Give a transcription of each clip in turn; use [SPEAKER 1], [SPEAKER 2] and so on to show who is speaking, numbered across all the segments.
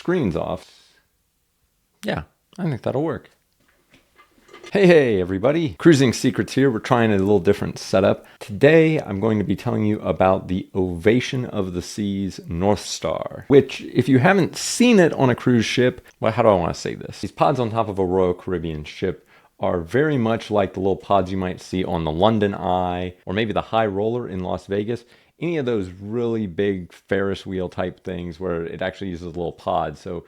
[SPEAKER 1] screens off. Yeah, I think that'll work. Hey everybody, Cruising Secrets here. We're trying a little different setup. Today I'm going to be telling you about the Ovation of the Seas North Star, which if you haven't seen it on a cruise ship, well, how do I want to say this? These pods on top of a Royal Caribbean ship are very much like the little pods you might see on the London Eye or maybe the High Roller in Las Vegas. Any of those really big Ferris wheel type things where it actually uses a little pod. So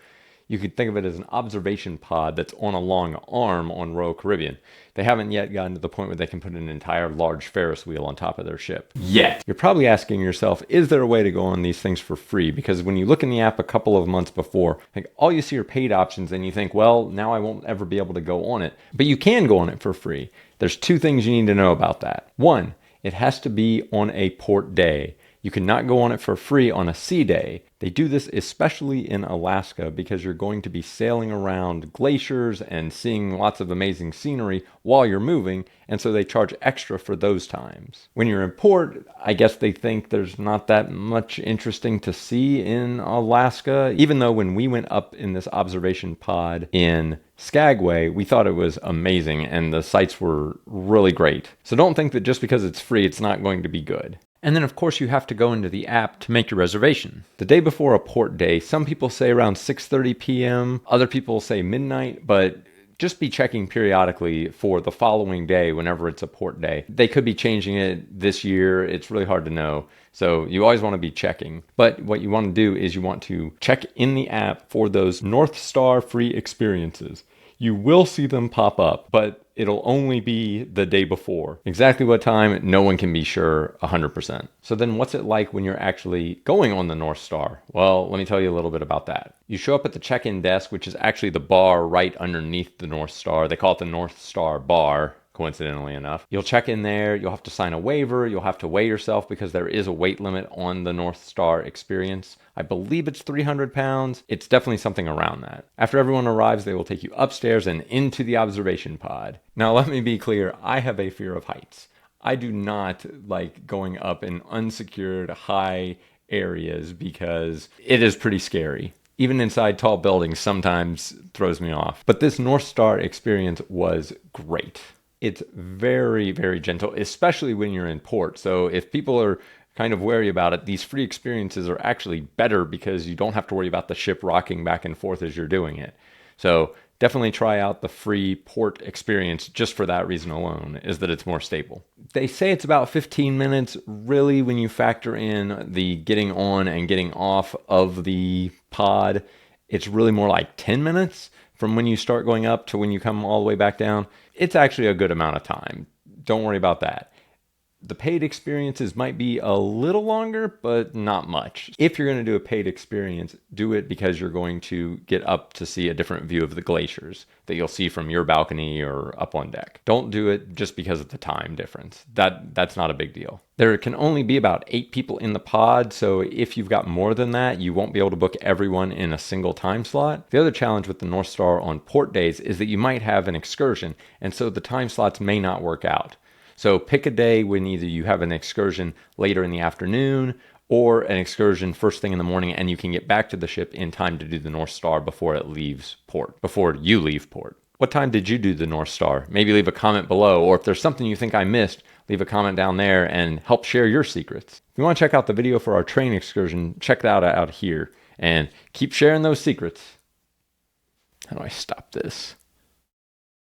[SPEAKER 1] you could think of it as an observation pod that's on a long arm on Royal Caribbean. They haven't yet gotten to the point where they can put an entire large Ferris wheel on top of their ship. Yet. You're probably asking yourself, is there a way to go on these things for free? Because when you look in the app a couple of months before, like all you see are paid options and you think, well, now I won't ever be able to go on it. But you can go on it for free. There's two things you need to know about that. One, it has to be on a port day. You cannot go on it for free on a sea day. They do this especially in Alaska because you're going to be sailing around glaciers and seeing lots of amazing scenery while you're moving, and so they charge extra for those times. When you're in port, I guess they think there's not that much interesting to see in Alaska, even though when we went up in this observation pod in Skagway, we thought it was amazing and the sights were really great. So don't think that just because it's free, it's not going to be good. And then of course you have to go into the app to make your reservation. The day before a port day, some people say around 6:30 p.m., other people say midnight, but just be checking periodically for the following day whenever it's a port day. They could be changing it this year. It's really hard to know. So you always want to be checking. But what you want to do is you want to check in the app for those North Star free experiences. You will see them pop up, but it'll only be the day before. Exactly what time, no one can be sure 100%. So then what's it like when you're actually going on the North Star? Well, let me tell you a little bit about that. You show up at the check-in desk, which is actually the bar right underneath the North Star. They call it the North Star Bar, coincidentally enough. You'll check in there, you'll have to sign a waiver, you'll have to weigh yourself because there is a weight limit on the North Star experience. I believe it's 300 pounds. It's definitely something around that. After everyone arrives, they will take you upstairs and into the observation pod. Now, let me be clear, I have a fear of heights. I do not like going up in unsecured high areas because it is pretty scary. Even inside tall buildings sometimes throws me off. But this North Star experience was great. It's very, very gentle, especially when you're in port. So if people are kind of wary about it, these free experiences are actually better because you don't have to worry about the ship rocking back and forth as you're doing it. So definitely try out the free port experience just for that reason alone, is that it's more stable. They say it's about 15 minutes. Really, when you factor in the getting on and getting off of the pod, it's really more like 10 minutes from when you start going up to when you come all the way back down. It's actually a good amount of time. Don't worry about that. The paid experiences might be a little longer, but not much. If you're going to do a paid experience, do it because you're going to get up to see a different view of the glaciers that you'll see from your balcony or up on deck. Don't do it just because of the time difference. That's not a big deal. There can only be about 8 people in the pod, so if you've got more than that, you won't be able to book everyone in a single time slot. The other challenge with the North Star on port days is that you might have an excursion, and so the time slots may not work out. So pick a day when either you have an excursion later in the afternoon or an excursion first thing in the morning and you can get back to the ship in time to do the North Star before it leaves port, before you leave port. What time did you do the North Star? Maybe leave a comment below, or if there's something you think I missed, leave a comment down there and help share your secrets. If you want to check out the video for our train excursion, check that out here and keep sharing those secrets. How do I stop this?